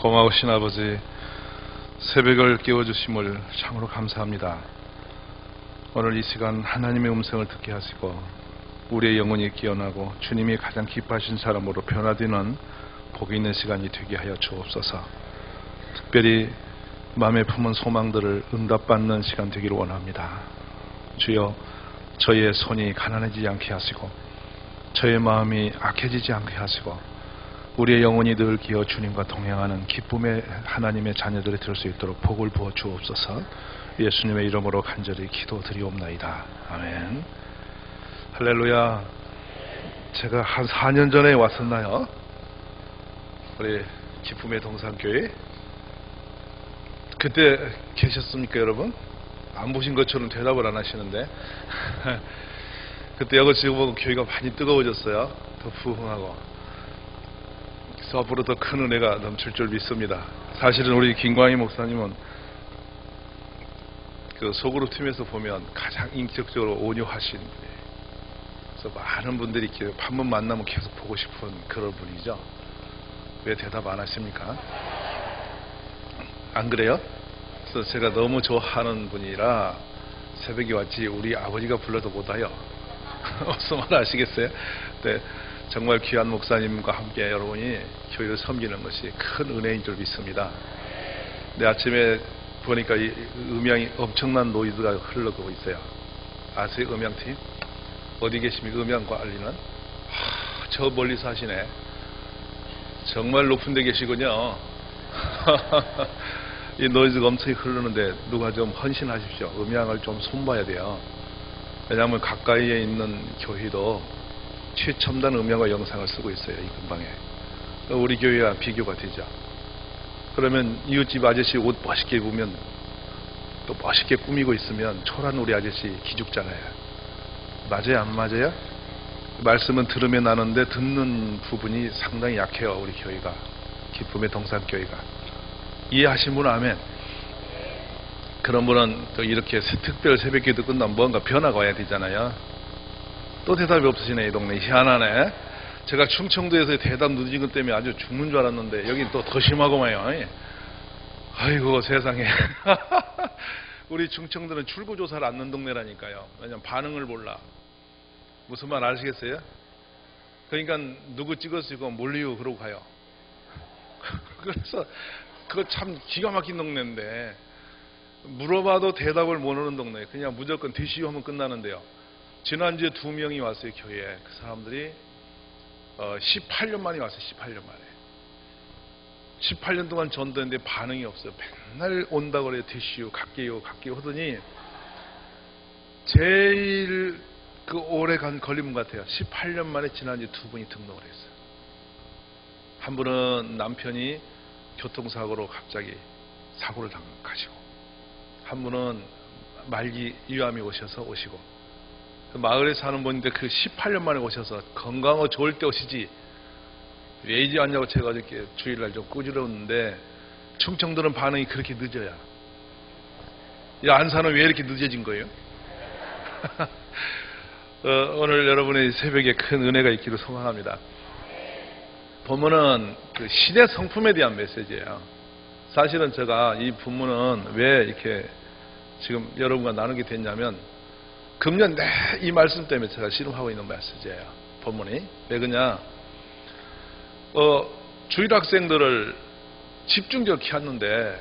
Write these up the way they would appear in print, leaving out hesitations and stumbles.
고마우신 아버지, 새벽을 깨워주심을 참으로 감사합니다. 오늘 이 시간 하나님의 음성을 듣게 하시고 우리의 영혼이 깨어나고 주님이 가장 기뻐하신 사람으로 변화되는 복이 있는 시간이 되게 하여 주옵소서. 특별히 마음에 품은 소망들을 응답받는 시간 되기를 원합니다. 주여, 저의 손이 가난해지지 않게 하시고 저의 마음이 악해지지 않게 하시고 우리의 영혼이 늘 기어 주님과 동행하는 기쁨의 하나님의 자녀들이 될 수 있도록 복을 부어 주옵소서. 예수님의 이름으로 간절히 기도드리옵나이다. 아멘. 할렐루야. 제가 한 4년 전에 왔었나요? 우리 기쁨의 동산교회. 그때 계셨습니까, 여러분? 안 보신 것처럼 대답을 안 하시는데 그때 여기 지금 보고 교회가 많이 뜨거워졌어요. 더 부흥하고. 그래서 앞으로 더 큰 은혜가 넘칠 줄 믿습니다. 사실은 우리 김광희 목사님은 그 소그룹 팀에서 보면 가장 인격적으로 온유하신 분이에요. 그래서 많은 분들이 이렇게 한 번 만나면 계속 보고 싶은 그런 분이죠. 왜 대답 안 하십니까? 안 그래요? 그래서 제가 너무 좋아하는 분이라 새벽에 왔지 우리 아버지가 불러도 못 와요. 무슨 말 아시겠어요? 네, 정말 귀한 목사님과 함께 여러분이 교회를 섬기는 것이 큰 은혜인 줄 믿습니다. 네, 아침에 보니까 이 음향이 엄청난 노이즈가 흘러가고 있어요. 아세요? 음향팀? 어디 계십니까? 음향 관리는? 저 멀리서 하시네. 정말 높은 데 계시군요. 이 노이즈가 엄청 흐르는데 누가 좀 헌신하십시오. 음향을 좀 손봐야 돼요. 왜냐하면 가까이에 있는 교회도 최첨단 음향과 영상을 쓰고 있어요. 이 근방에. 우리 교회와 비교가 되죠. 그러면 이웃집 아저씨 옷 멋있게 입으면 또 멋있게 꾸미고 있으면 초라한 우리 아저씨 기죽잖아요. 맞아요? 안 맞아요? 말씀은 들으면 아는데 듣는 부분이 상당히 약해요. 우리 교회가. 기쁨의 동산교회가. 이해하신 분은 아멘. 그런 분은 또 이렇게 특별 새벽기도 끝나면 뭔가 변화가 와야 되잖아요. 또 대답이 없으시네. 이 동네 희한하네. 제가 충청도에서 대답 늦은 것 때문에 아주 죽는 줄 알았는데 여긴 또 더 심하고만요. 아이고 세상에. 우리 충청도는 출구조사를 않는 동네라니까요. 왜냐면 반응을 몰라. 무슨 말 아시겠어요? 그러니까 누구 찍었으고 몰리요 그러고 가요. 그래서 그거 참 기가 막힌 동네인데 물어봐도 대답을 모르는 동네. 그냥 무조건 DCU 하면 끝나는데요. 지난주에 2명이 왔어요. 교회에. 그 사람들이 18년 만에 왔어요. 18년 만에. 18년 동안 전도했는데 반응이 없어요. 맨날 온다고 그래요. DCU 갈게요 하더니 제일 그 오래 걸린 분 같아요. 18년 만에 지난주에 2분이 등록을 했어요. 한 분은 남편이 교통사고로 갑자기 사고를 당하시고, 한 분은 말기 유암이 오시고, 마을에 사는 분인데 그 18년 만에 오셔서 건강하고 좋을 때 오시지 왜 이제 왔냐고 제가 어저께 주일날 좀 꾸지렀는데 충청도는 반응이 그렇게 늦어야. 이 안산은 왜 이렇게 늦어진 거예요? 오늘 여러분의 새벽에 큰 은혜가 있기를 소망합니다. 본문은 그 시대 성품에 대한 메시지예요. 사실은 제가 이 본문은 왜 이렇게 지금 여러분과 나누게 됐냐면 금년 이 말씀 때문에 제가 씨름하고 있는 메시지예요. 본문이. 왜 그러냐? 주일 학생들을 집중적으로 키웠는데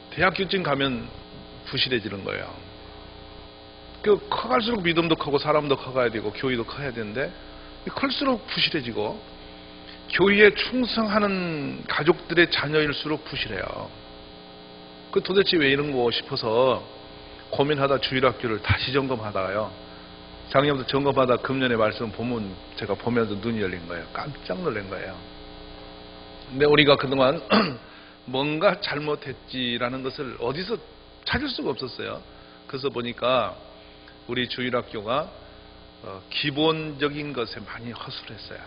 대학교쯤 가면 부실해지는 거예요. 그 커갈수록 믿음도 크고 사람도 커가야 되고 교회도 커야 되는데 클수록 부실해지고 교회에 충성하는 가족들의 자녀일수록 부실해요. 그 도대체 왜 이런 거 싶어서 고민하다 주일학교를 다시 점검하다가요. 작년부터 점검하다 금년에 말씀 보면 제가 보면서 눈이 열린 거예요. 깜짝 놀란 거예요. 근데 우리가 그동안 뭔가 잘못했지라는 것을 어디서 찾을 수가 없었어요. 그래서 보니까 우리 주일학교가 기본적인 것에 많이 허술을 했어요.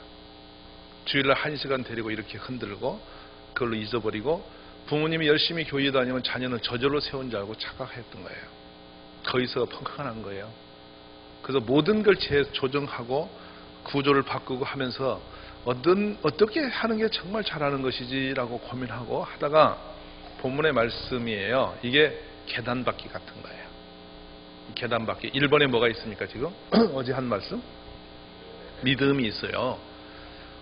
주일날 1시간 데리고 이렇게 흔들고 그걸로 잊어버리고 부모님이 열심히 교회 다니면 자녀는 저절로 세운 줄 알고 착각했던 거예요. 거기서 펑크난 거예요. 그래서 모든 걸 재조정하고 구조를 바꾸고 하면서 어떻게 하는 게 정말 잘하는 것이지라고 고민하고 하다가 본문의 말씀이에요. 이게 계단받기 같은 거예요. 계단받기. 1번에 뭐가 있습니까 지금? 어제 한 말씀? 믿음이 있어요.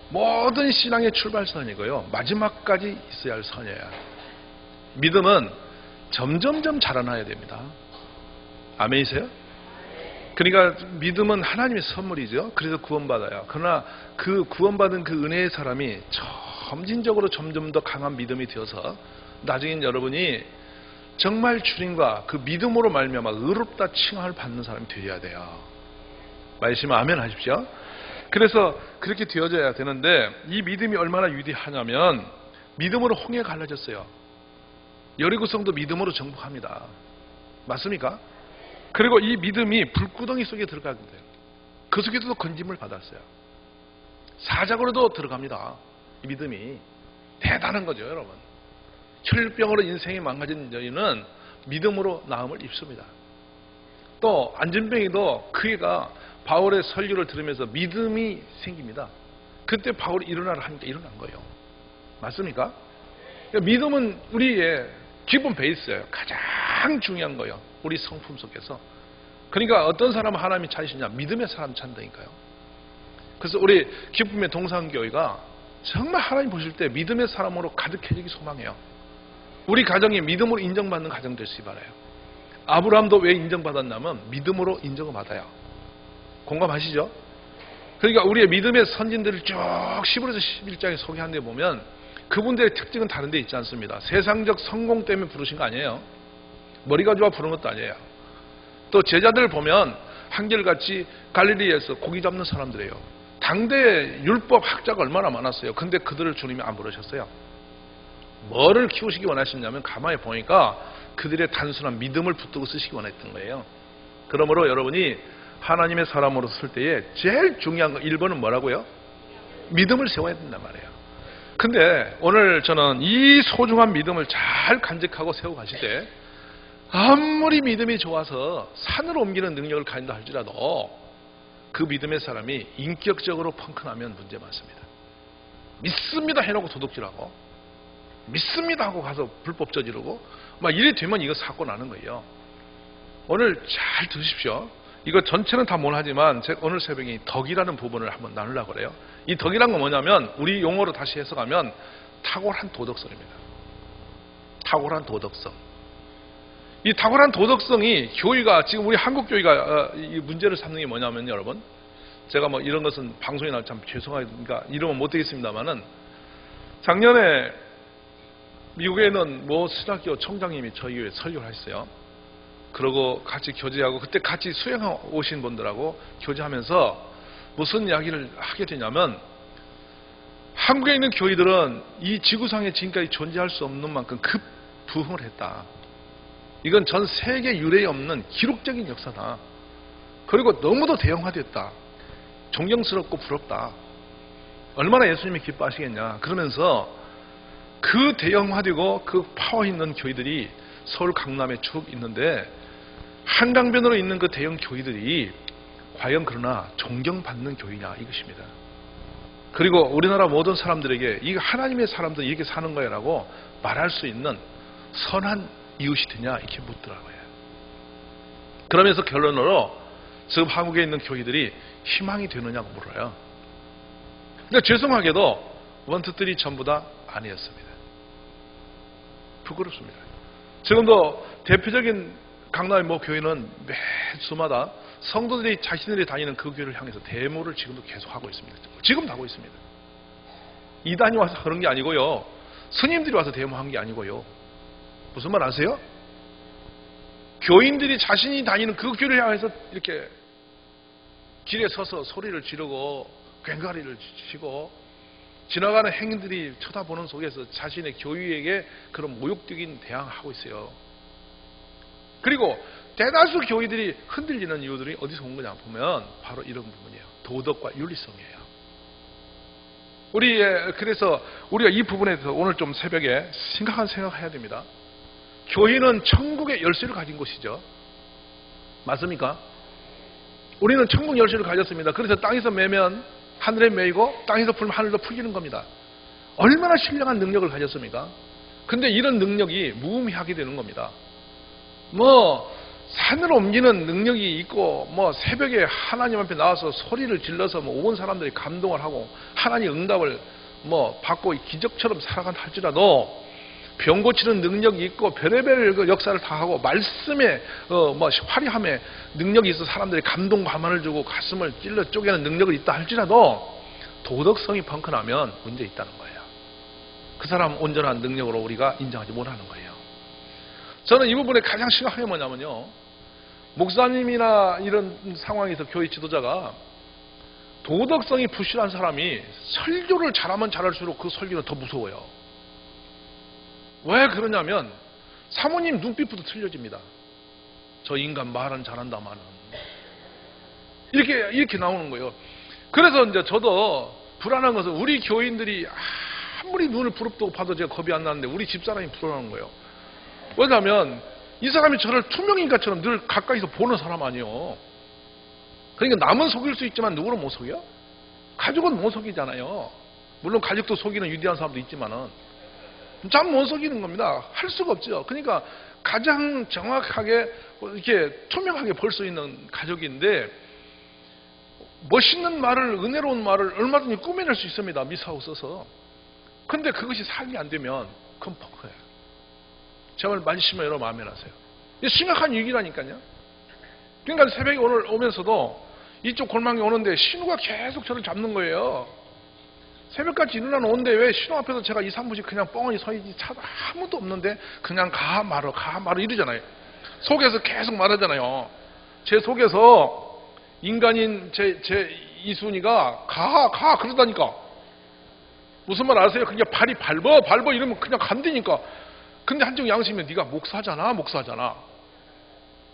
모든 신앙의 출발선이고요. 마지막까지 있어야 할 선이에요. 믿음은 점점점 자라나야 됩니다. 아멘이세요? 그러니까 믿음은 하나님의 선물이죠. 그래서 구원받아요. 그러나 그 구원받은 그 은혜의 사람이 점진적으로 점점 더 강한 믿음이 되어서 나중엔 여러분이 정말 주님과 그 믿음으로 말미암아 의롭다 칭함을 받는 사람이 되어야 돼요. 말씀은 아멘 하십시오. 그래서 그렇게 되어져야 되는데 이 믿음이 얼마나 위대하냐면 믿음으로 홍해 갈라졌어요. 여리고성도 믿음으로 정복합니다. 맞습니까? 그리고 이 믿음이 불구덩이 속에 들어가게 돼요. 그 속에서도 건짐을 받았어요. 사자고로도 들어갑니다. 이 믿음이 대단한 거죠, 여러분. 혈병으로 인생이 망가진 여인은 믿음으로 나음을 입습니다. 또 안전병이도 그 애가 바울의 설교를 들으면서 믿음이 생깁니다. 그때 바울이 일어나라 하니까 일어난 거예요. 맞습니까? 그러니까 믿음은 우리의 기본 베이스예요. 가장 중요한 거예요. 우리 성품 속에서. 그러니까 어떤 사람은 하나님이 찾으시냐? 믿음의 사람 찾는다니까요. 그래서 우리 기쁨의 동산교회가 정말 하나님 보실 때 믿음의 사람으로 가득해지기 소망해요. 우리 가정이 믿음으로 인정받는 가정 될 수 바라요. 아브라함도 왜 인정받았냐면 믿음으로 인정을 받아요. 공감하시죠? 그러니까 우리의 믿음의 선진들을 쭉 10에서 11장에 소개한 데 보면 그분들의 특징은 다른 데 있지 않습니다. 세상적 성공 때문에 부르신 거 아니에요. 머리가 좋아 부른 것도 아니에요. 또 제자들 보면 한결같이 갈릴리에서 고기 잡는 사람들이에요. 당대 율법 학자가 얼마나 많았어요. 근데 그들을 주님이 안 부르셨어요. 뭐를 키우시기 원하시냐면 가만히 보니까 그들의 단순한 믿음을 붙들고 쓰시기 원했던 거예요. 그러므로 여러분이 하나님의 사람으로 설 때에 제일 중요한 거 1번은 뭐라고요? 믿음을 세워야 된단 말이에요. 근데 오늘 저는 이 소중한 믿음을 잘 간직하고 세우고 가실 때 아무리 믿음이 좋아서 산으로 옮기는 능력을 가진다 할지라도 그 믿음의 사람이 인격적으로 펑크나면 문제 많습니다. 믿습니다 해놓고 도둑질하고 믿습니다 하고 가서 불법 저지르고 막 이래 되면 이거 사고 나는 거예요. 오늘 잘 들으십시오. 이거 전체는 다 못 하지만 제가 오늘 새벽에 덕이라는 부분을 한번 나누려고 그래요. 이 덕이란 건 뭐냐면 우리 용어로 다시 해석하면 탁월한 도덕성입니다. 탁월한 도덕성. 이 탁월한 도덕성이 교회가 지금 우리 한국 교회가 이 문제를 삼는 게 뭐냐면 여러분 제가 뭐 이런 것은 방송에 나올 참 죄송하니까 이러면 못 되겠습니다만은 작년에 미국에 있는 모 신학교 총장님이 저희 교회에 설교를 하셨어요. 그러고 같이 교제하고 그때 같이 수행하 오신 분들하고 교제하면서 무슨 이야기를 하게 되냐면 한국에 있는 교회들은 이 지구상에 지금까지 존재할 수 없는 만큼 급부흥을 했다. 이건 전 세계 유례에 없는 기록적인 역사다. 그리고 너무도 대형화됐다. 존경스럽고 부럽다. 얼마나 예수님이 기뻐하시겠냐. 그러면서 그 대형화되고 그 파워 있는 교회들이 서울 강남에 쭉 있는데 한강변으로 있는 그 대형 교회들이 과연 그러나 존경받는 교회냐 이것입니다. 그리고 우리나라 모든 사람들에게 이거 하나님의 사람들이 이렇게 사는 거야라고 말할 수 있는 선한 이웃이 되냐 이렇게 묻더라고요. 그러면서 결론으로 지금 한국에 있는 교회들이 희망이 되느냐고 물어요. 근데 죄송하게도 원투들이 전부 다 아니었습니다. 부끄럽습니다. 지금도 대표적인 강남의 모 교회는 매 주마다 성도들이 자신들이 다니는 그 교회를 향해서 데모를 지금도 계속하고 있습니다. 지금도 하고 있습니다. 이단이 와서 그런 게 아니고요. 스님들이 와서 데모한 게 아니고요. 무슨 말 아세요? 교인들이 자신이 다니는 그 교회를 향해서 이렇게 길에 서서 소리를 지르고 꽹과리를 치고 지나가는 행인들이 쳐다보는 속에서 자신의 교회에게 그런 모욕적인 대항을 하고 있어요. 그리고 대다수 교회들이 흔들리는 이유들이 어디서 온 거냐 보면 바로 이런 부분이에요. 도덕과 윤리성이에요. 그래서 우리가 이 부분에 대해서 오늘 좀 새벽에 심각한 생각을 해야 됩니다. 교회는 천국의 열쇠를 가진 곳이죠. 맞습니까? 우리는 천국 열쇠를 가졌습니다. 그래서 땅에서 매면 하늘에 메이고 땅에서 풀면 하늘로 풀리는 겁니다. 얼마나 신령한 능력을 가졌습니까? 근데 이런 능력이 무의미하게 되는 겁니다. 산을 옮기는 능력이 있고 새벽에 하나님 앞에 나와서 소리를 질러서 온 사람들이 감동을 하고 하나님 응답을 받고 기적처럼 살아간다 할지라도 병 고치는 능력이 있고 별의별 그 역사를 다 하고 말씀에 화려함에 능력이 있어 사람들이 감동 감화를 주고 가슴을 찔러 쪼개는 능력이 있다 할지라도 도덕성이 펑크나면 문제 있다는 거예요. 그 사람 온전한 능력으로 우리가 인정하지 못하는 거예요. 저는 이 부분에 가장 심각한 게 뭐냐면요, 목사님이나 이런 상황에서 교회 지도자가 도덕성이 부실한 사람이 설교를 잘하면 잘할수록 그 설교는 더 무서워요. 왜 그러냐면 사모님 눈빛부터 틀려집니다. 저 인간 말은 잘한다마는 이렇게 나오는 거예요. 그래서 이제 저도 불안한 것은 우리 교인들이 아무리 눈을 부릅뜨고 봐도 제가 겁이 안 나는데 우리 집사람이 불안한 거예요. 왜냐하면 이 사람이 저를 투명인간처럼 늘 가까이서 보는 사람 아니에요. 그러니까 남은 속일 수 있지만 누구를 못 속여? 가족은 못 속이잖아요. 물론 가족도 속이는 위대한 사람도 있지만은 참 못 속이는 겁니다. 할 수가 없죠. 그러니까 가장 정확하게 이렇게 투명하게 볼 수 있는 가족인데 멋있는 말을, 은혜로운 말을 얼마든지 꾸며낼 수 있습니다. 미사오 써서. 근데 그것이 삶이 안 되면 그건 펑크예요. 제발 말씀을 여러분 마음에 하세요. 이게 심각한 위기라니까요. 그러니까 새벽에 오늘 오면서도 이쪽 골망에 오는데 신우가 계속 저를 잡는 거예요. 새벽까지 일어나는 온데 왜 신호 앞에서 제가 2, 3분씩 그냥 뻥하니 서있지 아무도 없는데 그냥 가 말어 이러잖아요. 속에서 계속 말하잖아요. 제 속에서 인간인 제 이순이가 가 그러다니까. 무슨 말 아세요? 그냥 발이 밟어 이러면 그냥 간다니까. 근데 한쪽 양심이 네가 목사잖아.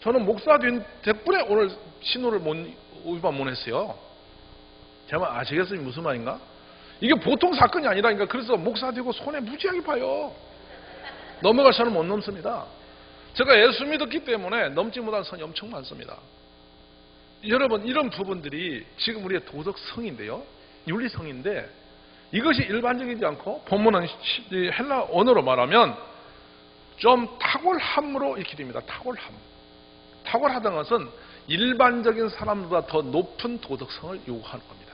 저는 목사 된 덕분에 오늘 신호를 위반 못 했어요. 제 말 아시겠어요? 무슨 말인가? 이게 보통 사건이 아니라니까. 그래서 목사 되고 손해 무지하게 봐요. 넘어갈 선은 못 넘습니다. 제가 예수 믿었기 때문에 넘지 못한 선이 엄청 많습니다. 여러분, 이런 부분들이 지금 우리의 도덕성인데요, 윤리성인데 이것이 일반적이지 않고 본문은 헬라 언어로 말하면 좀 탁월함으로 이렇게 됩니다. 탁월하다는 것은 일반적인 사람보다 더 높은 도덕성을 요구하는 겁니다.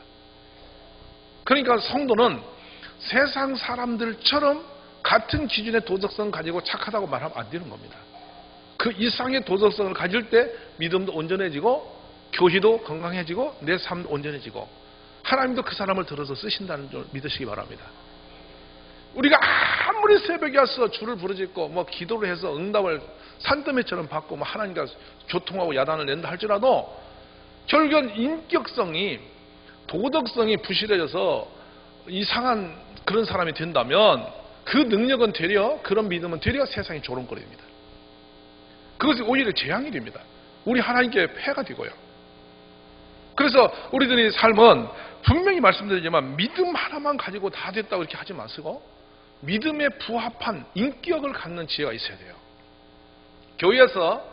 그러니까 성도는 세상 사람들처럼 같은 기준의 도덕성을 가지고 착하다고 말하면 안 되는 겁니다. 그 이상의 도덕성을 가질 때 믿음도 온전해지고 교희도 건강해지고 내 삶도 온전해지고 하나님도 그 사람을 들어서 쓰신다는 줄 믿으시기 바랍니다. 우리가 아무리 새벽에 와서 주를 부르짖고 기도를 해서 응답을 산더미처럼 받고 하나님과 교통하고 야단을 낸다 할지라도 결국은 인격성이, 도덕성이 부실해져서 이상한 그런 사람이 된다면 그 능력은 되려, 그런 믿음은 되려 세상이 조롱거립니다. 그것이 오히려 재앙이 됩니다. 우리 하나님께 폐가 되고요. 그래서 우리들의 삶은 분명히 말씀드리지만 믿음 하나만 가지고 다 됐다고 이렇게 하지 마시고 믿음에 부합한 인격을 갖는 지혜가 있어야 돼요. 교회에서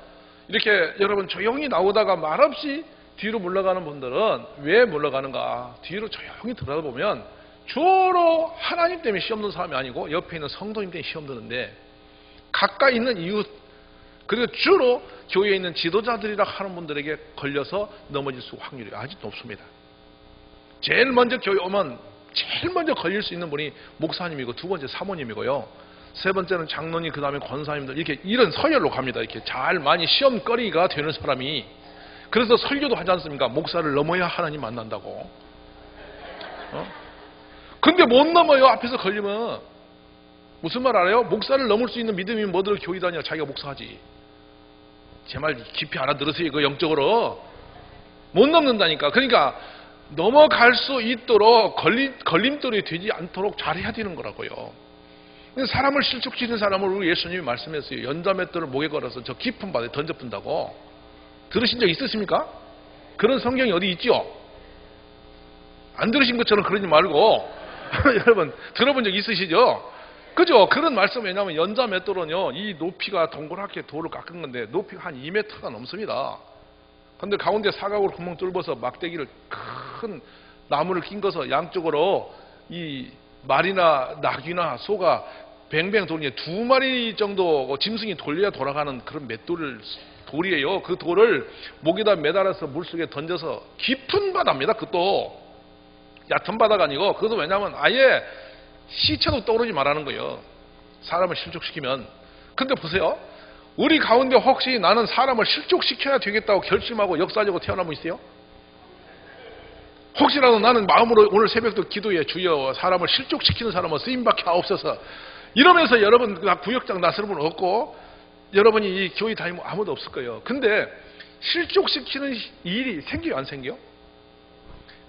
이렇게 여러분 조용히 나오다가 말없이 뒤로 물러가는 분들은 왜 물러가는가? 뒤로 조용히 들어보면 주로 하나님 때문에 시험 드는 사람이 아니고 옆에 있는 성도님 때문에 시험 드는데, 가까이 있는 이웃, 그리고 주로 교회에 있는 지도자들이라 하는 분들에게 걸려서 넘어질 수 확률이 아주 높습니다. 제일 먼저 교회 오면 제일 먼저 걸릴 수 있는 분이 목사님이고, 두 번째 사모님이고요, 세 번째는 장로님, 그 다음에 권사님들, 이렇게 이런 서열로 갑니다. 이렇게 잘 많이 시험거리가 되는 사람이. 그래서 설교도 하지 않습니까? 목사를 넘어야 하나님 만난다고. 근데 못 넘어요. 앞에서 걸리면. 무슨 말 알아요? 목사를 넘을 수 있는 믿음이 뭐들어 교회 다녀 자기가 목사하지. 제 말 깊이 알아들으세요. 이거 영적으로. 못 넘는다니까. 그러니까 넘어갈 수 있도록 걸림돌이 되지 않도록 잘해야 되는 거라고요. 사람을 실족시키는 사람을 우리 예수님이 말씀했어요. 연자맷돌을 목에 걸어서 저 깊은 바다에 던져푼다고. 들으신 적 있으십니까? 그런 성경이 어디 있죠? 안 들으신 것처럼 그러지 말고 여러분 들어본 적 있으시죠? 그죠? 그런 말씀. 왜냐하면 연자맷돌은요, 이 높이가 동그랗게 돌을 깎은 건데 높이가 한 2m가 넘습니다. 근데 가운데 사각으로 구멍 뚫어서 막대기를 큰 나무를 낑겨서 양쪽으로 이 말이나 나귀나 소가 뱅뱅 돌리는 2마리 정도 짐승이 돌려야 돌아가는 그런 돌이에요. 그 돌을 목에다 매달아서 물속에 던져서 깊은 바다입니다. 그것도 얕은 바다가 아니고, 그것도 왜냐하면 아예 시체도 떠오르지 말라는 거예요. 사람을 실족시키면. 근데 보세요. 우리 가운데 혹시 나는 사람을 실족시켜야 되겠다고 결심하고 역사적으로 태어난 분 있어요? 혹시라도 나는 마음으로 오늘 새벽도 기도해, 주여 사람을 실족시키는 사람은 쓰임밖에 없어서, 이러면서 여러분 다 구역장 나설 분 없고 여러분이 이 교회 다니면 아무도 없을 거예요. 근데 실족시키는 일이 생겨요, 안 생겨요?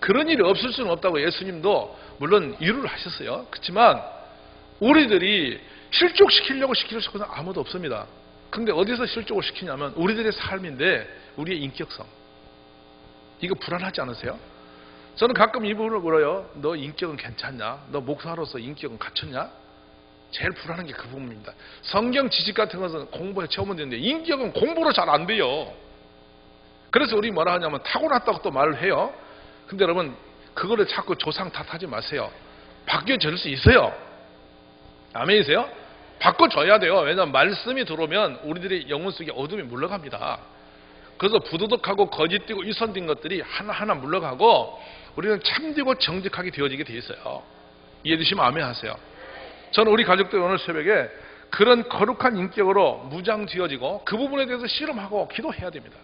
그런 일이 없을 수는 없다고 예수님도 물론 이유를 하셨어요. 그렇지만 우리들이 실족시키려고 시키는 것은 아무도 없습니다. 근데 어디서 실족을 시키냐면 우리들의 삶인데, 우리의 인격성. 이거 불안하지 않으세요? 저는 가끔 이 부분을 물어요. 너 인격은 괜찮냐? 너 목사로서 인격은 갖췄냐? 제일 불안한 게 그 부분입니다. 성경 지식 같은 것은 공부해 채우면 되는데 인격은 공부로 잘 안 돼요. 그래서 우리 뭐라 하냐면 타고났다고 또 말을 해요. 근데 여러분 그거를 자꾸 조상 탓하지 마세요. 바뀌어질 수 있어요. 아멘이세요? 바꿔줘야 돼요. 왜냐하면 말씀이 들어오면 우리들의 영혼 속에 어둠이 물러갑니다. 그래서 부도덕하고 거짓되고 위선된 것들이 하나하나 물러가고 우리는 참되고 정직하게 되어지게 돼 있어요. 이해되시면 아멘 하세요. 저는 우리 가족들 오늘 새벽에 그런 거룩한 인격으로 무장지어지고 그 부분에 대해서 실험하고 기도해야 됩니다.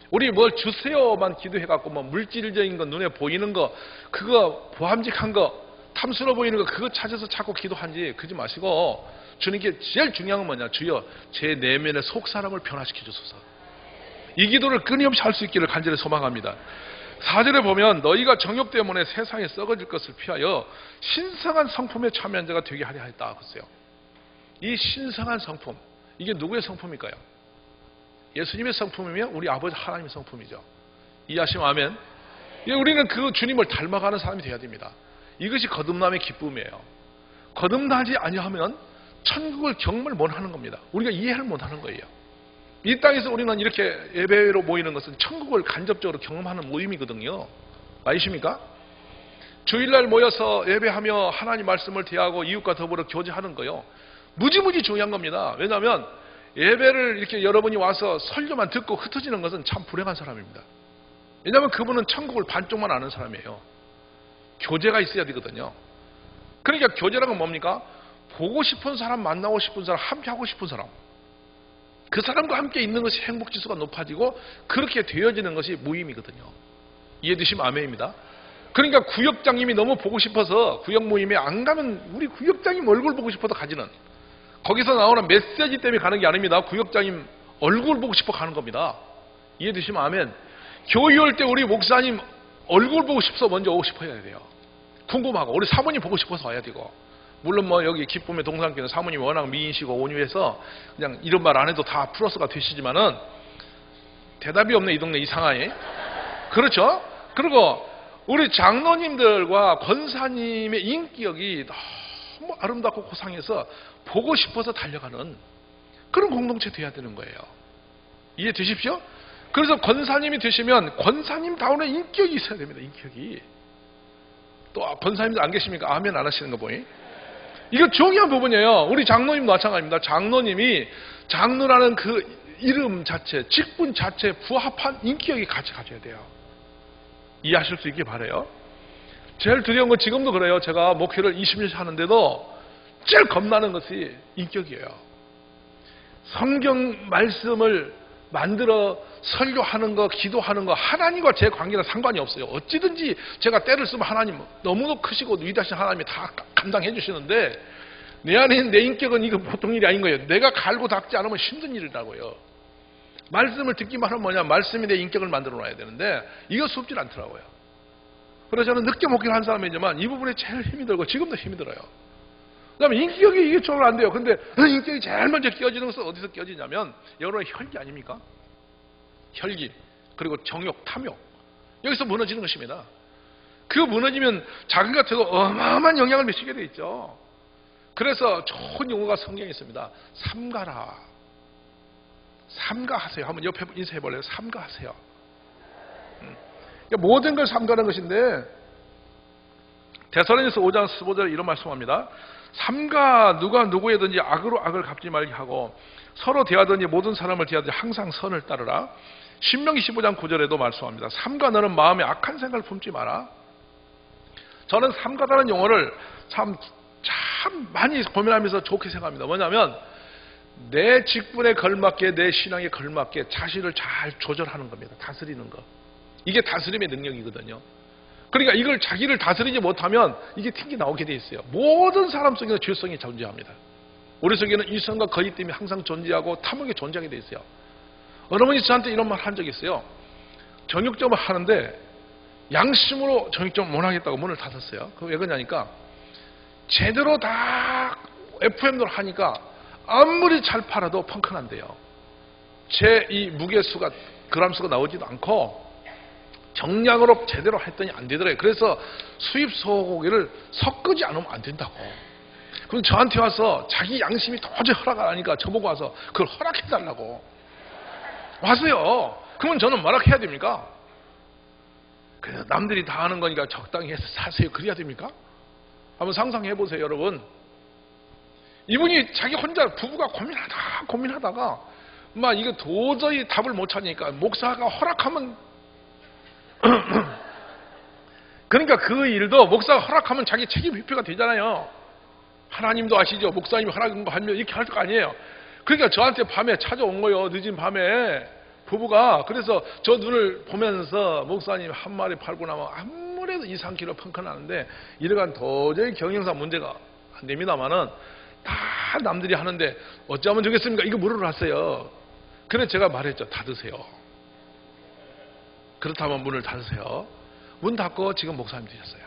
우리 뭘 주세요만 기도해갖고 뭐 물질적인 거, 눈에 보이는 거, 그거 보함직한 거, 탐스러워 보이는 거 그거 찾아서 자꾸 기도한지 그러지 마시고, 주님께 제일 중요한 건 뭐냐? 주여 제 내면의 속사람을 변화시켜 주소서. 이 기도를 끊임없이 할 수 있기를 간절히 소망합니다. 4절에 보면 너희가 정욕 때문에 세상에 썩어질 것을 피하여 신성한 성품에 참여한 자가 되게 하려 했다. 그랬어요. 이 신성한 성품, 이게 누구의 성품일까요? 예수님의 성품이며 우리 아버지 하나님의 성품이죠. 이해하시면 아멘. 우리는 그 주님을 닮아가는 사람이 되어야 됩니다. 이것이 거듭남의 기쁨이에요. 거듭나지 아니하면 천국을 경험을 못하는 겁니다. 우리가 이해를 못하는 거예요. 이 땅에서 우리는 이렇게 예배로 모이는 것은 천국을 간접적으로 경험하는 모임이거든요. 아십니까? 주일날 모여서 예배하며 하나님 말씀을 대하고 이웃과 더불어 교제하는 거요, 무지무지 중요한 겁니다. 왜냐하면 예배를 이렇게 여러분이 와서 설교만 듣고 흩어지는 것은 참 불행한 사람입니다. 왜냐하면 그분은 천국을 반쪽만 아는 사람이에요. 교제가 있어야 되거든요. 그러니까 교제라는 건 뭡니까? 보고 싶은 사람, 만나고 싶은 사람, 함께하고 싶은 사람, 그 사람과 함께 있는 것이 행복지수가 높아지고 그렇게 되어지는 것이 모임이거든요. 이해되시면 아멘입니다. 그러니까 구역장님이 너무 보고 싶어서 구역 모임에 안 가면 우리 구역장님 얼굴 보고 싶어서 가지는, 거기서 나오는 메시지 때문에 가는 게 아닙니다. 구역장님 얼굴 보고 싶어 가는 겁니다. 이해되시면 아멘. 교회 올 때 우리 목사님 얼굴 보고 싶어서 먼저 오고 싶어야 돼요. 궁금하고 우리 사모님 보고 싶어서 와야 되고, 물론 뭐 여기 기쁨의 동산교회는 사모님이 워낙 미인시고 온유해서 그냥 이런 말 안 해도 다 플러스가 되시지만은 대답이 없네 이 동네 이 상하에. 그렇죠? 그리고 우리 장로님들과 권사님의 인격이 너무 아름답고 고상해서 보고 싶어서 달려가는 그런 공동체 돼야 되는 거예요. 이해되십시오? 그래서 권사님이 되시면 권사님다운의 인격이 있어야 됩니다. 인격이. 또 권사님들 안 계십니까? 아멘 안 하시는 거 보니? 이거 중요한 부분이에요. 우리 장로님도 마찬가지입니다. 장로님이 장로라는 그 이름 자체, 직분 자체에 부합한 인격이 같이 가져야 돼요. 이해하실 수 있길 바라요. 제일 두려운 건 지금도 그래요. 제가 목회를 20년 하는데도 제일 겁나는 것이 인격이에요. 성경 말씀을 만들어 설교하는 거, 기도하는 거, 하나님과 제 관계는 상관이 없어요. 어찌든지 제가 때를 쓰면 하나님 너무도 크시고 위대하신 하나님이 다 감당해 주시는데, 내 안에 있는 내 인격은 이거 보통 일이 아닌 거예요. 내가 갈고 닦지 않으면 힘든 일이라고요. 말씀을 듣기만 하면 뭐냐, 말씀이 내 인격을 만들어 놔야 되는데 이거 쉽지 않더라고요. 그래서 저는 늦게 목회를 한 사람이지만 이 부분에 제일 힘이 들고 지금도 힘이 들어요. 그 다음에 인격이 이게 좀 안 돼요. 근데 인격이 제일 먼저 끼어지는 것은 어디서 끼어지냐면 여러분의 혈기 아닙니까? 혈기, 그리고 정욕, 탐욕, 여기서 무너지는 것입니다. 그 무너지면 자기 같아도 어마어마한 영향을 미치게 돼 있죠. 그래서 좋은 용어가 성경에 있습니다. 삼가라. 삼가하세요. 한번 옆에 인사해 볼래요? 삼가하세요. 모든 걸 삼가는 것인데 데살로니가서 5장 15절에 이런 말씀합니다. 삼가 누가 누구에든지 악으로 악을 갚지 말게 하고 서로 대하든지 모든 사람을 대하든지 항상 선을 따르라. 신명기 15장 9절에도 말씀합니다. 삼가 너는 마음에 악한 생각을 품지 마라. 저는 삼가라는 용어를 참 많이 고민하면서 좋게 생각합니다. 뭐냐면 내 직분에 걸맞게 내 신앙에 걸맞게 자신을 잘 조절하는 겁니다. 다스리는 거. 이게 다스림의 능력이거든요. 그러니까 이걸 자기를 다스리지 못하면 이게 튕겨 나오게 돼 있어요. 모든 사람 속에는 죄성이 존재합니다. 우리 속에는 이성과 거짓됨이 항상 존재하고 탐욕이 존재하게 돼 있어요. 어느 분이 저한테 이런 말 한 적이 있어요. 정육점을 하는데 양심으로 정육점 못 하겠다고 문을 닫았어요. 그럼 왜 그러냐니까 제대로 다 FM으로 하니까 아무리 잘 팔아도 펑크난대요. 제 이 무게수가 그람수가 나오지도 않고 정량으로 제대로 했더니 안 되더래요. 그래서 수입 소고기를 섞지 않으면 안 된다고. 그럼 저한테 와서 자기 양심이 도저히 허락 안 하니까 저보고 와서 그걸 허락해달라고 와서요. 그러면 저는 뭐라 해야 됩니까? 그래서 남들이 다 하는 거니까 적당히 해서 사세요. 그래야 됩니까? 한번 상상해 보세요, 여러분. 이분이 자기 혼자 부부가 고민하다가 막 이거 도저히 답을 못 찾으니까 목사가 허락하면 그러니까 그 일도 목사가 허락하면 자기 책임 회피가 되잖아요. 하나님도 아시죠? 목사님이 허락한 거 하면 이렇게 할 거 아니에요. 그러니까 저한테 밤에 찾아온 거예요. 늦은 밤에 부부가. 그래서 저 눈을 보면서 목사님 한 마리 팔고 나면 아무래도 2, 3kg 펑크나는데 이래간 도저히 경영상 문제가 안 됩니다만은 다 남들이 하는데 어쩌면 좋겠습니까? 이거 물으러 왔어요. 그래서 제가 말했죠. 닫으세요. 그렇다면 문을 닫으세요. 문 닫고 지금 목사님 되셨어요.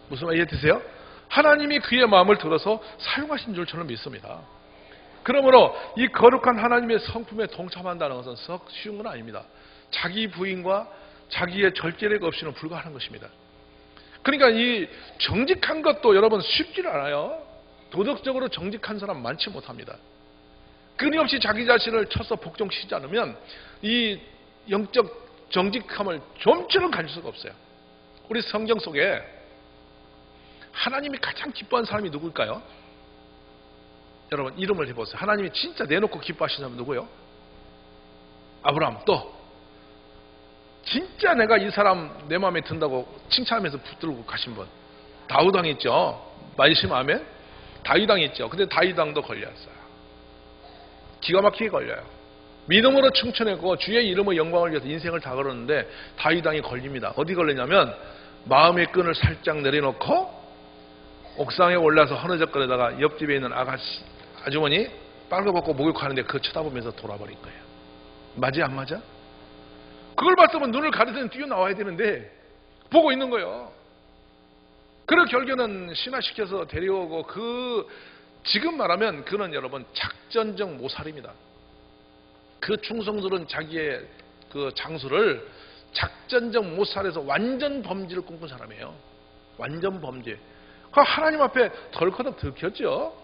무슨 말 이해되세요? 하나님이 그의 마음을 들어서 사용하신 줄 저는 믿습니다. 그러므로 이 거룩한 하나님의 성품에 동참한다는 것은 썩 쉬운 건 아닙니다. 자기 부인과 자기의 절제력 없이는 불가하는 것입니다. 그러니까 이 정직한 것도 여러분 쉽지 않아요. 도덕적으로 정직한 사람 많지 못합니다. 끊임없이 자기 자신을 쳐서 복종시키지 않으면 이 영적 정직함을 좀처럼 가질 수가 없어요. 우리 성경 속에 하나님이 가장 기뻐하는 사람이 누구일까요? 여러분 이름을 해보세요. 하나님이 진짜 내놓고 기뻐하시는 사람은 누구예요? 아브라함. 또 진짜 내가 이 사람 내 마음에 든다고 칭찬하면서 붙들고 가신 분. 다윗 왕 있죠. 말씀 아멘. 다윗 왕 있죠. 근데 다윗 왕도 걸렸어요. 기가 막히게 걸려요. 믿음으로 충천했고 주의 이름의 영광을 위해서 인생을 다 걸었는데 다윗 왕이 걸립니다. 어디 걸리냐면 마음의 끈을 살짝 내려놓고 옥상에 올라서 허느적거리다가 옆집에 있는 아주머니 빨가벗고 목욕하는데 그거 쳐다보면서 돌아버린 거예요. 맞아 안 맞아? 그걸 봤으면 눈을 가리더니 뛰어나와야 되는데 보고 있는 거예요. 그래서 결국에는 신화시켜서 데려오고 지금 말하면 그는 여러분 작전적 모살입니다. 그 충성들은 자기의 그 장수를 작전적 모살해서 완전 범죄를 꿈꾼 사람이에요. 완전 범죄. 그 하나님 앞에 덜커덕 들켰죠.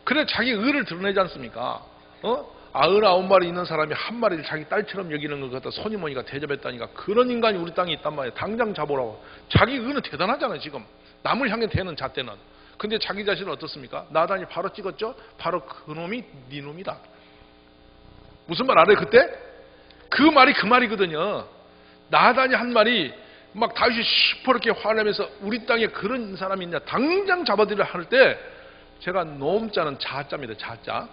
그래 자기 의를 드러내지 않습니까? 99마리 있는 사람이 한 마리를 자기 딸처럼 여기는 것 갖다 손이머니가 대접했다니까. 그런 인간이 우리 땅에 있단 말이에요. 당장 잡으라고. 자기 의는 대단하잖아요. 지금 남을 향해 대는 잣대는. 근데 자기 자신은 어떻습니까? 나단이 바로 찍었죠. 바로 그놈이 네 놈이다. 무슨 말 알아요 그때? 그 말이거든요. 나단이 한 말이 막 다윗이 시퍼렇게 화내면서 우리 땅에 그런 사람이 있냐 당장 잡아들이려 할 때 제가 놈자는 자자입니다. 자자.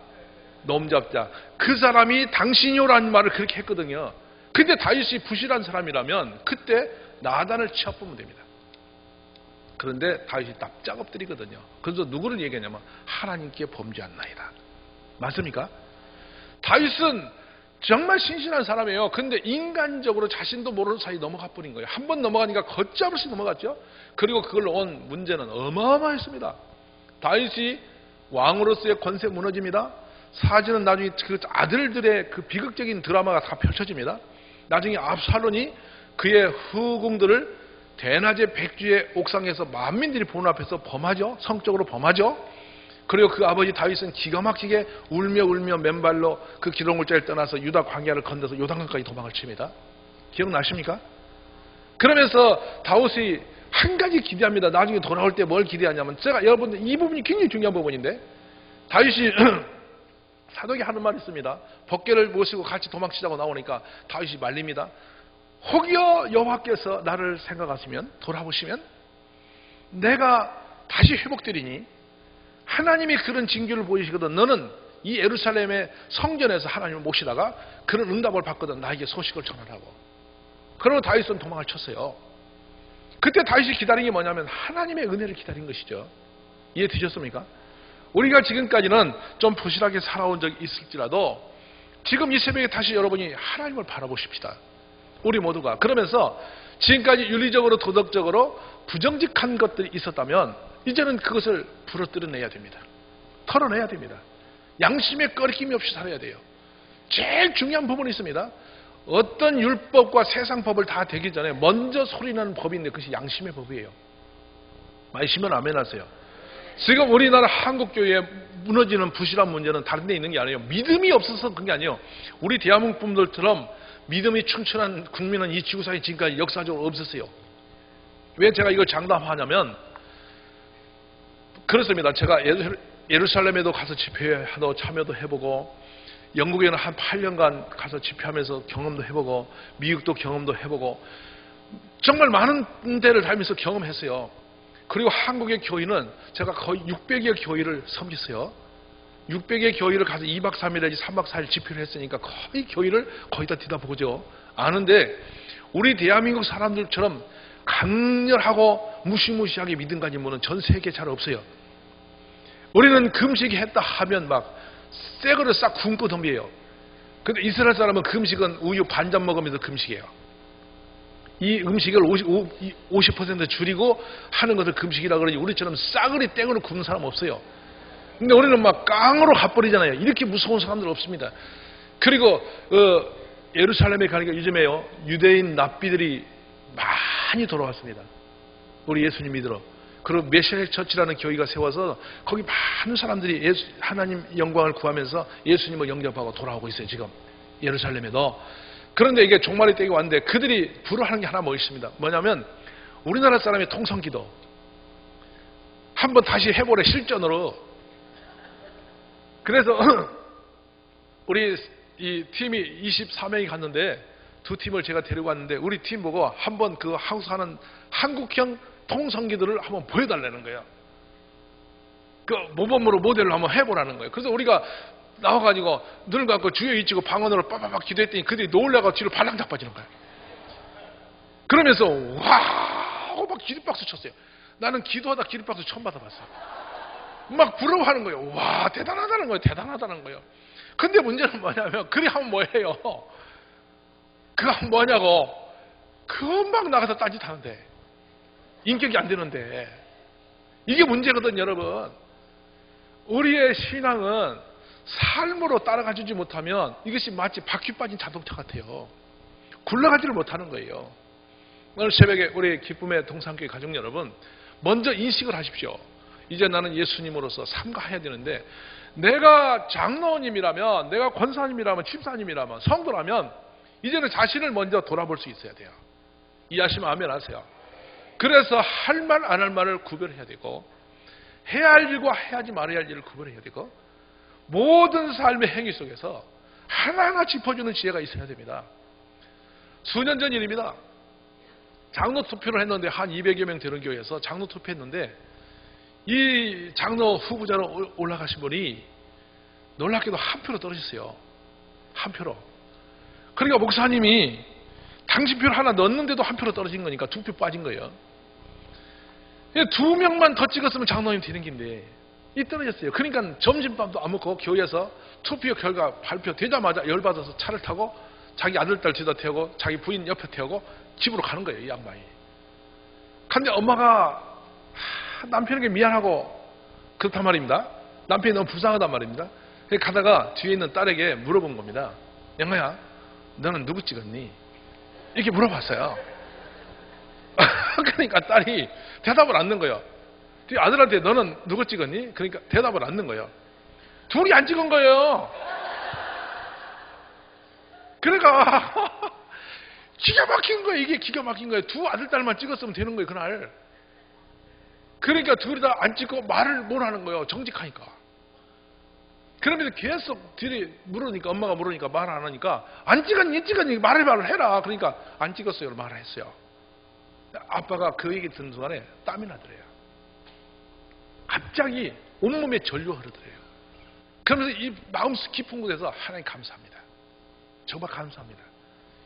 놈잡자. 그 사람이 당신이요라는 말을 그렇게 했거든요. 근데 다윗이 부실한 사람이라면 그때 나단을 치아보면 됩니다. 그런데 다윗이 납작 엎드리거든요. 그래서 누구를 얘기하냐면 하나님께 범죄한나이다. 맞습니까? 다윗은 정말 신실한 사람이에요. 근데 인간적으로 자신도 모르는 사이 넘어가 버린 거예요. 한 번 넘어가니까 걷잡을수 넘어갔죠. 그리고 그걸로 온 문제는 어마어마했습니다. 다윗이 왕으로서의 권세 무너집니다. 사실은 나중에 그 아들들의 그 비극적인 드라마가 다 펼쳐집니다. 나중에 압살론이 그의 후궁들을 대낮에 백주의 옥상에서 만민들이 보는 앞에서 범하죠. 성적으로 범하죠. 그리고 그 아버지 다윗은 기가 막히게 울며 맨발로 그 기록물자를 떠나서 유다 광야를 건너서 요단강까지 도망을 칩니다. 기억나십니까? 그러면서 다윗이 한 가지 기대합니다. 나중에 돌아올 때 뭘 기대하냐면, 제가 여러분들 이 부분이 굉장히 중요한 부분인데, 다윗이 사독이 하는 말이 있습니다. 법궤를 모시고 같이 도망치자고 나오니까 다윗이 말립니다. 혹여 여호와께서 나를 생각하시면, 돌아보시면 내가 다시 회복되리니 하나님이 그런 징조를 보이시거든 너는 이 예루살렘의 성전에서 하나님을 모시다가 그런 응답을 받거든 나에게 소식을 전하라고. 그러고 다윗은 도망을 쳤어요. 그때 다윗이 기다린 게 뭐냐면 하나님의 은혜를 기다린 것이죠. 이해되셨습니까? 우리가 지금까지는 좀 부실하게 살아온 적이 있을지라도 지금 이 새벽에 다시 여러분이 하나님을 바라보십시다. 우리 모두가. 그러면서 지금까지 윤리적으로 도덕적으로 부정직한 것들이 있었다면 이제는 그것을 부러뜨려내야 됩니다. 털어내야 됩니다. 양심에 거리낌이 없이 살아야 돼요. 제일 중요한 부분이 있습니다. 어떤 율법과 세상 법을 다 되기 전에 먼저 소리나는 법인데 그것이 양심의 법이에요. 말씀은 아멘 하세요. 지금 우리나라 한국교회에 무너지는 부실한 문제는 다른 데 있는 게 아니에요. 믿음이 없어서 그런 게 아니에요. 우리 대한민국 분들처럼 믿음이 충천한 국민은 이 지구상에 지금까지 역사적으로 없었어요. 왜 제가 이걸 장담하냐면 그렇습니다. 제가 예루살렘에도 가서 집회도 참여도 해보고 영국에는 한 8년간 가서 집회하면서 경험도 해보고 미국도 경험도 해보고 정말 많은 데를 다니면서 경험했어요. 그리고 한국의 교회는 제가 거의 600여 교회를 섬겼어요. 600의 교회를 가서 2박 3일 내지 3박 4일 집회를 했으니까 거의 교회를 거의 다 뒤다보죠. 아는데 우리 대한민국 사람들처럼 강렬하고 무시무시하게 믿음 가진 분은 전 세계에 잘 없어요. 우리는 금식했다 하면 막 새 거를 싹 굶고 덤벼요. 근데 이스라엘 사람은 금식은 우유 반잔 먹으면서 금식해요. 이 음식을 50% 줄이고 하는 것을 금식이라고 그러지 우리처럼 싸그리 땡으로 굶는 사람 없어요. 근데 우리는 막 깡으로 가버리잖아요. 이렇게 무서운 사람들 없습니다. 그리고 예루살렘에 가니까 요즘에요 유대인 납비들이 많이 돌아왔습니다. 우리 예수님 믿으러. 그리고 메시아 처치라는 교회가 세워서 거기 많은 사람들이 하나님 영광을 구하면서 예수님을 영접하고 돌아오고 있어요. 지금 예루살렘에도. 그런데 이게 종말의 때가 왔는데 그들이 불효하는 게 하나 뭐 있습니다. 뭐냐면 우리나라 사람의 통성기도 한번 다시 해보래 실전으로. 그래서 우리 이 팀이 24명이 갔는데 두 팀을 제가 데리고 왔는데 우리 팀 보고 한번 그 한국 사는 한국형 통성기도를 한번 보여달라는 거예요. 그 모범으로 모델로 한번 해보라는 거예요. 그래서 우리가 나와가지고 눈을 감고 주여 이치고 방언으로 빠바박 기도했더니 그들이 놀라고 뒤로 발랑 자빠지는 거예요. 그러면서 와 하고 막 기립박수 쳤어요. 나는 기도하다 기립박수 처음 받아봤어요. 막 부러워하는 거예요. 와 대단하다는 거예요. 대단하다는 거예요. 근데 문제는 뭐냐면 그리 하면 뭐예요? 그거 하면 뭐냐고 금방 나가서 딴짓하는데 인격이 안 되는데 이게 문제거든. 여러분 우리의 신앙은 삶으로 따라가주지 못하면 이것이 마치 바퀴 빠진 자동차 같아요. 굴러가지를 못하는 거예요. 오늘 새벽에 우리 기쁨의 동산교회 가족 여러분 먼저 인식을 하십시오. 이제 나는 예수님으로서 삼가해야 되는데 내가 장로님이라면 내가 권사님이라면 집사님이라면 성도라면 이제는 자신을 먼저 돌아볼 수 있어야 돼요. 이해하시면 아멘 하세요. 그래서 할 말 안 할 말을 구별해야 되고 해야 할 일과 해야지 말아야 할 일을 구별해야 되고 모든 삶의 행위 속에서 하나하나 짚어주는 지혜가 있어야 됩니다. 수년 전 일입니다. 장로 투표를 했는데 한 200여 명 되는 교회에서 장로 투표했는데 이 장로 후보자로 올라가신 분이 놀랍게도 한 표로 떨어졌어요. 한 표로. 그러니까 목사님이 당신표를 하나 넣었는데도 한 표로 떨어진 거니까 2표 빠진 거예요. 2명만 더 찍었으면 장로님 되는 긴데 이 떨어졌어요. 그러니까 점심밥도 안 먹고 교회에서 투표 결과 발표되자마자 열받아서 차를 타고 자기 아들딸 뒤다 태우고 자기 부인 옆에 태우고 집으로 가는 거예요. 이 양반이. 근데 엄마가 남편에게 미안하고 그렇단 말입니다. 남편이 너무 불쌍하단 말입니다. 가다가 뒤에 있는 딸에게 물어본 겁니다. 영아야 너는 누구 찍었니? 이렇게 물어봤어요. 그러니까 딸이 대답을 안 넣은 거예요. 아들한테 너는 누구 찍었니? 그러니까 대답을 안 넣은 거예요. 둘이 안 찍은 거예요. 그러니까 기가 막힌 거예요. 이게 기가 막힌 거예요. 두 아들, 딸만 찍었으면 되는 거예요, 그날. 그러니까 둘이 다 안 찍고 말을 못 하는 거예요. 정직하니까. 그러면서 계속 뒤에 물으니까, 엄마가 물으니까 말 안 하니까, 안 찍었니? 말을 해라. 그러니까 안 찍었어요. 말을 했어요. 아빠가 그 얘기 듣는 순간에 땀이 나더래요. 갑자기 온몸에 전류가 흐르더래요. 그러면서 이 마음 깊은 곳에서 하나님 감사합니다. 정말 감사합니다.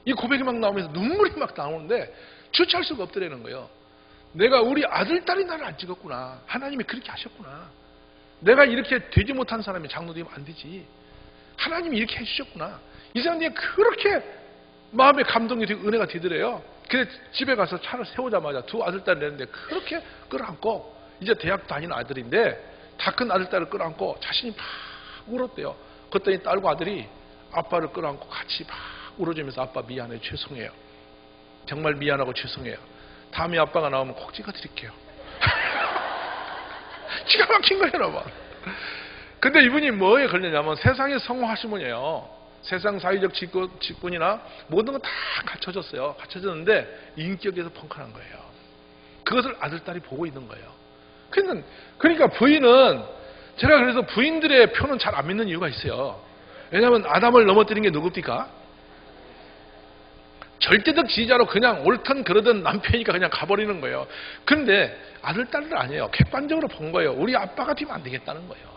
이 고백이 막 나오면서 눈물이 막 나오는데 주체할 수가 없더라는 거예요. 내가 우리 아들, 딸이 나를 안 찍었구나. 하나님이 그렇게 하셨구나. 내가 이렇게 되지 못한 사람이 장로 되면 안 되지. 하나님이 이렇게 해주셨구나. 이 사람이 그렇게 마음에 감동이 되고 은혜가 되더래요. 그래서 집에 가서 차를 세우자마자 두 아들, 딸이 내는데 그렇게 끌어안고, 이제 대학 다니는 아들인데 다 큰 아들, 딸을 끌어안고 자신이 막 울었대요. 그랬더니 딸과 아들이 아빠를 끌어안고 같이 막 울어주면서 아빠 미안해요. 죄송해요. 정말 미안하고 죄송해요. 다음에 아빠가 나오면 꼭 찍어드릴게요. 기가 막힌 거예요, 여러분. 근데 이분이 뭐에 걸렸냐면 세상에 성공하신 분이에요. 세상 사회적 직분이나 모든 거 다 갖춰졌어요. 갖춰졌는데 인격에서 펑크난 거예요. 그것을 아들, 딸이 보고 있는 거예요. 그러니까 부인은, 제가 그래서 부인들의 표는 잘 안 믿는 이유가 있어요. 왜냐하면 아담을 넘어뜨린 게 누굽니까? 절대적 지지자로 그냥 옳든 그러든 남편이니까 그냥 가버리는 거예요. 근데 아들, 딸들 아니에요. 객관적으로 본 거예요. 우리 아빠가 되면 안 되겠다는 거예요.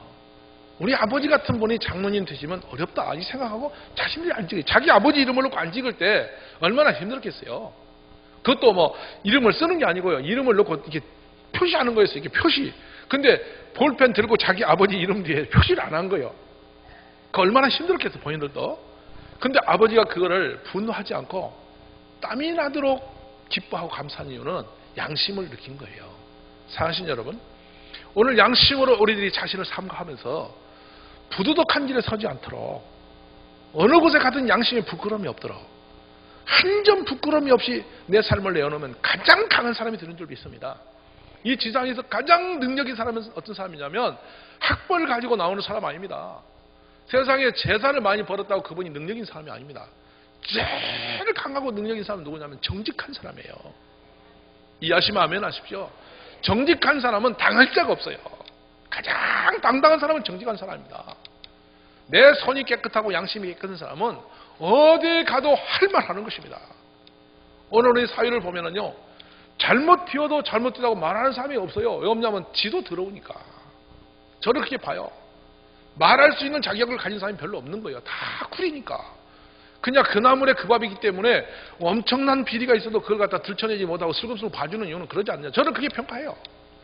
우리 아버지 같은 분이 장로님 되시면 어렵다 이 생각하고 자신들이 안 찍어요. 자기 아버지 이름을 놓고 안 찍을 때 얼마나 힘들었겠어요. 그것도 뭐 이름을 쓰는 게 아니고요. 이름을 놓고 이렇게 표시하는 거였어요. 이렇게 표시. 근데 볼펜 들고 자기 아버지 이름 뒤에 표시를 안 한 거예요. 그 얼마나 힘들었겠어, 본인들도. 근데 아버지가 그거를 분노하지 않고 땀이 나도록 기뻐하고 감사한 이유는 양심을 느낀 거예요. 사랑하신 여러분, 오늘 양심으로 우리들이 자신을 삼가하면서 부도덕한 길에 서지 않도록, 어느 곳에 가든 양심에 부끄러움이 없도록, 한 점 부끄러움이 없이 내 삶을 내어놓으면 가장 강한 사람이 되는 줄 믿습니다. 이 지상에서 가장 능력인 사람은 어떤 사람이냐면 학벌을 가지고 나오는 사람 아닙니다. 세상에 재산을 많이 벌었다고 그분이 능력인 사람이 아닙니다. 제일 강하고 능력인 사람은 누구냐면 정직한 사람이에요. 이해하시면 아멘 하십시오. 정직한 사람은 당할 자가 없어요. 가장 당당한 사람은 정직한 사람입니다. 내 손이 깨끗하고 양심이 깨끗한 사람은 어디 가도 할 말 하는 것입니다. 오늘 우리 사회를 보면은요, 잘못 튀어도 잘못되다고 말하는 사람이 없어요. 왜 없냐면 지도 더러우니까. 저를 그렇게 봐요. 말할 수 있는 자격을 가진 사람이 별로 없는 거예요. 다 쿨이니까. 그냥 그 나물에 그 밥이기 때문에 엄청난 비리가 있어도 그걸 갖다 들춰내지 못하고 슬금슬금 봐주는 이유는 그러지 않냐. 저는 그렇게 평가해요.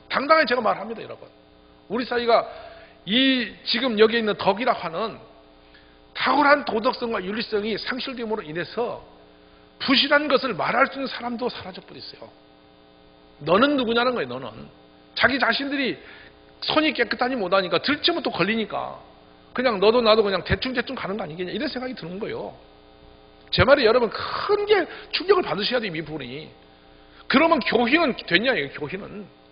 당당하게 제가 말합니다, 여러분. 우리 사회가 이 지금 여기에 있는 덕이라 하는 탁월한 도덕성과 윤리성이 상실됨으로 인해서 부실한 것을 말할 수 있는 사람도 사라져버렸어요. 너는 누구냐는 거예요, 너는. 자기 자신들이 손이 깨끗하니 못하니까 들치면 또 걸리니까 그냥 너도 나도 그냥 대충 가는 거 아니겠냐 이런 생각이 드는 거예요. 제 말이 여러분 큰 게 충격을 받으셔야 돼요, 이 부분이. 그러면 교회는 됐냐, 이거 교회는.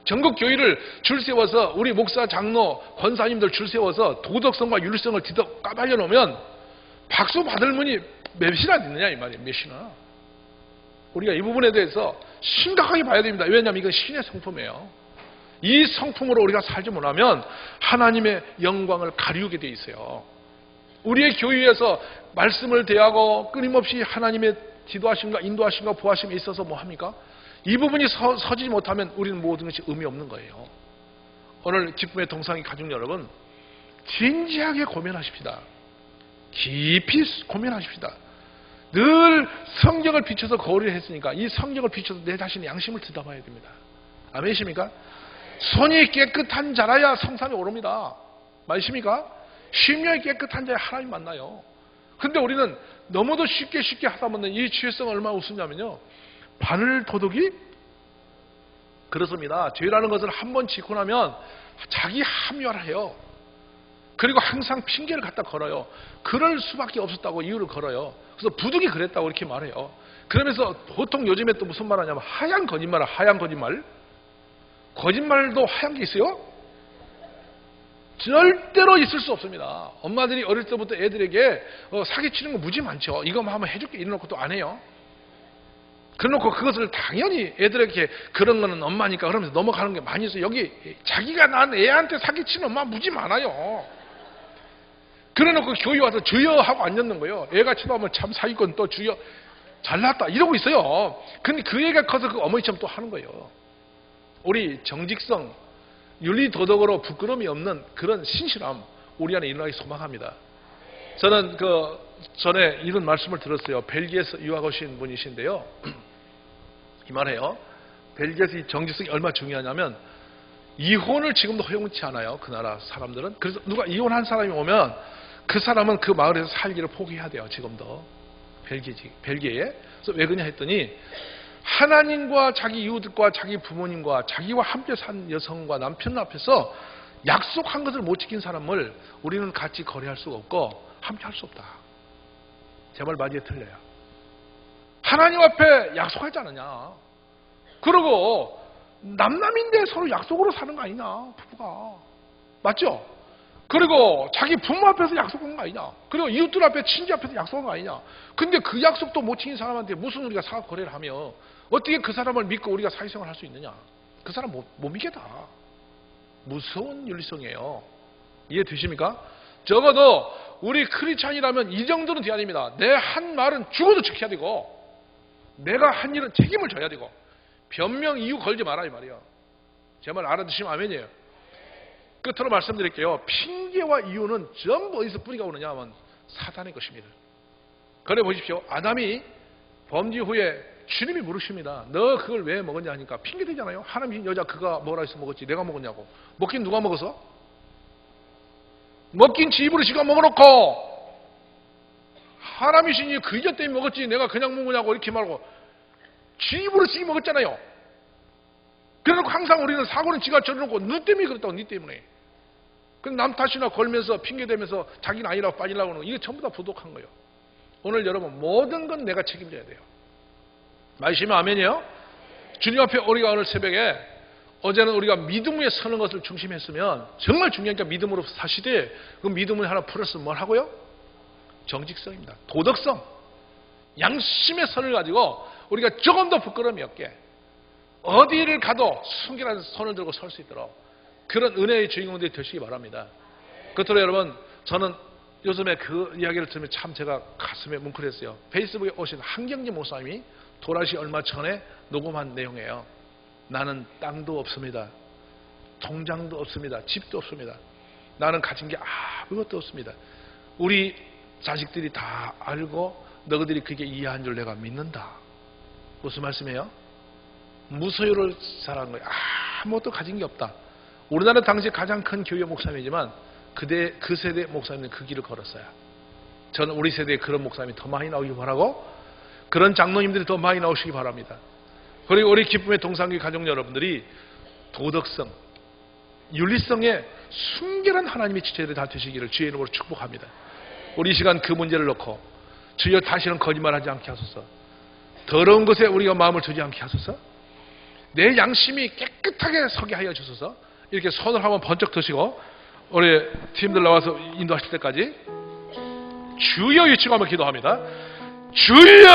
전국 교회를 줄 세워서 우리 목사, 장로, 권사님들 줄 세워서 도덕성과 윤리성을 뒤덮 까발려 놓으면 박수 받을 분이 몇이나 있느냐 이 말이에요, 몇이나. 우리가 이 부분에 대해서 심각하게 봐야 됩니다. 왜냐하면 이건 신의 성품이에요. 이 성품으로 우리가 살지 못하면 하나님의 영광을 가리우게 돼 있어요. 우리의 교회에서 말씀을 대하고 끊임없이 하나님의 지도하심과 인도하심과 보하심에 있어서 뭐 합니까? 이 부분이 서지 못하면 우리는 모든 것이 의미 없는 거예요. 오늘 기쁨의 동상이 가족 여러분, 진지하게 고민하십시다. 깊이 고민하십시다. 늘 성경을 비춰서 거울을 했으니까 이 성경을 비춰서 내 자신의 양심을 들여다봐야 됩니다. 아멘이십니까? 손이 깨끗한 자라야 성삼이 오릅니다. 맞으십니까? 심령이 깨끗한 자야 하나님 만나요. 근데 우리는 너무도 쉽게 하다 보면 이 죄성을 얼마나 우습냐면요, 바늘 도둑이 그렇습니다. 죄라는 것을 한 번 짓고 나면 자기 합리화를 해요. 그리고 항상 핑계를 갖다 걸어요. 그럴 수밖에 없었다고 이유를 걸어요. 그래서 부득이 그랬다고 이렇게 말해요. 그러면서 보통 요즘에 또 무슨 말 하냐면 하얀 거짓말, 하얀 거짓말. 거짓말도 하얀 게 있어요? 절대로 있을 수 없습니다. 엄마들이 어릴 때부터 애들에게 사기치는 거 무지 많죠. 이거 한번 해줄게 이래놓고 또 안 해요. 그래놓고 그것을 당연히 애들에게 그런 거는 엄마니까 그러면서 넘어가는 게 많이 있어요. 여기 자기가 낳은 애한테 사기치는 엄마 무지 많아요. 그래놓고 교회 와서 주여 하고 앉는 거예요. 애가 쳐다보면 참 사기꾼 또 주여 잘났다 이러고 있어요. 근데 그 애가 커서 그 어머니처럼 또 하는 거예요. 우리 정직성, 윤리도덕으로 부끄러움이 없는 그런 신실함 우리 안에 일어나기 소망합니다. 저는 전에 이런 말씀을 들었어요. 벨기에에서 유학 오신 분이신데요. 이 말해요. 벨기에에서 이 정직성이 얼마나 중요하냐면 이혼을 지금도 허용치 않아요. 그 나라 사람들은. 그래서 누가 이혼한 사람이 오면 그 사람은 그 마을에서 살기를 포기해야 돼요. 지금도. 벨기에에. 그래서 왜 그러냐 했더니 하나님과 자기 이웃과 자기 부모님과 자기와 함께 산 여성과 남편 앞에서 약속한 것을 못 지킨 사람을 우리는 같이 거래할 수가 없고 함께 할 수 없다. 제 말 맞이에 틀려요. 하나님 앞에 약속하지 않느냐. 그리고 남남인데 서로 약속으로 사는 거 아니냐 부부가. 맞죠? 그리고 자기 부모 앞에서 약속한 거 아니냐. 그리고 이웃들 앞에 친지 앞에서 약속한 거 아니냐. 근데 그 약속도 못 지킨 사람한테 무슨 우리가 사업 거래를 하며 어떻게 그 사람을 믿고 우리가 사회생활을 할 수 있느냐. 그 사람 못 믿겠다. 무서운 윤리성이에요. 이해되십니까? 적어도 우리 크리스찬이라면 이 정도는 돼야 됩니다. 내 한 말은 죽어도 지켜야 되고 내가 한 일은 책임을 져야 되고 변명 이유 걸지 마라 이 말이에요. 제 말 알아듣시면 아멘이에요. 끝으로 말씀드릴게요. 핑계와 이유는 전부 어디서 뿌리가 오느냐 하면 사단의 것입니다. 그래 보십시오. 아담이 범죄 후에 주님이 물으십니다. 너 그걸 왜 먹었냐 하니까 핑계 대잖아요. 하나님 여자 그가 뭐라 해서 먹었지 내가 먹었냐고. 먹긴 누가 먹어서? 먹긴 지 입으로 지가 먹어놓고 하나님이시니 그 여자 때문에 먹었지 내가 그냥 먹으냐고 이렇게 말하고 지 입으로 지 먹었잖아요. 그래놓고 항상 우리는 사고는 지가 저러놓고 너 때문에 그랬다고 니 때문에. 그럼 남 탓이나 걸면서 핑계대면서 자기는 아니라고 빠지려고 하는 거 이게 전부 다 부족한 거예요. 오늘 여러분 모든 건 내가 책임져야 돼요. 말씀이 아멘이에요? 주님 앞에 우리가 오늘 새벽에 어제는 우리가 믿음에 서는 것을 중심했으면 정말 중요한 게 믿음으로 사시되 그 믿음을 하나 플러스 뭘 하고요? 정직성입니다. 도덕성. 양심의 선을 가지고 우리가 조금 더 부끄러움이 없게 어디를 가도 순결한 손을 들고 설 수 있도록 그런 은혜의 주인공들이 되시기 바랍니다. 끝으로 여러분 저는 요즘에 그 이야기를 들으면 참 제가 가슴에 뭉클했어요. 페이스북에 오신 한경재 목사님이 돌아가시 얼마 전에 녹음한 내용이에요. 나는 땅도 없습니다. 통장도 없습니다. 집도 없습니다. 나는 가진 게 아무것도 없습니다. 우리 자식들이 다 알고 너희들이 그게 이해한 줄 내가 믿는다. 무슨 말씀이에요? 무소유를 살아간 거예요. 아무것도 가진 게 없다. 우리나라 당시 가장 큰 교회 목사님이지만 그 세대 목사님은 그 길을 걸었어요. 저는 우리 세대에 그런 목사님이 더 많이 나오기 바라고 그런 장로님들이 더 많이 나오시기 바랍니다. 그리고 우리 기쁨의 동상교 가족 여러분들이 도덕성, 윤리성에 순결한 하나님의 지체들이 다 되시기를 주의 이름으로 축복합니다. 우리 이 시간 그 문제를 놓고 주여 다시는 거짓말하지 않게 하소서. 더러운 것에 우리가 마음을 두지 않게 하소서. 내 양심이 깨끗하게 서게 하여 주소서. 이렇게 손을 한번 번쩍 드시고 우리 팀들 나와서 인도하실 때까지 주여 외치고 한번 기도합니다. 주여!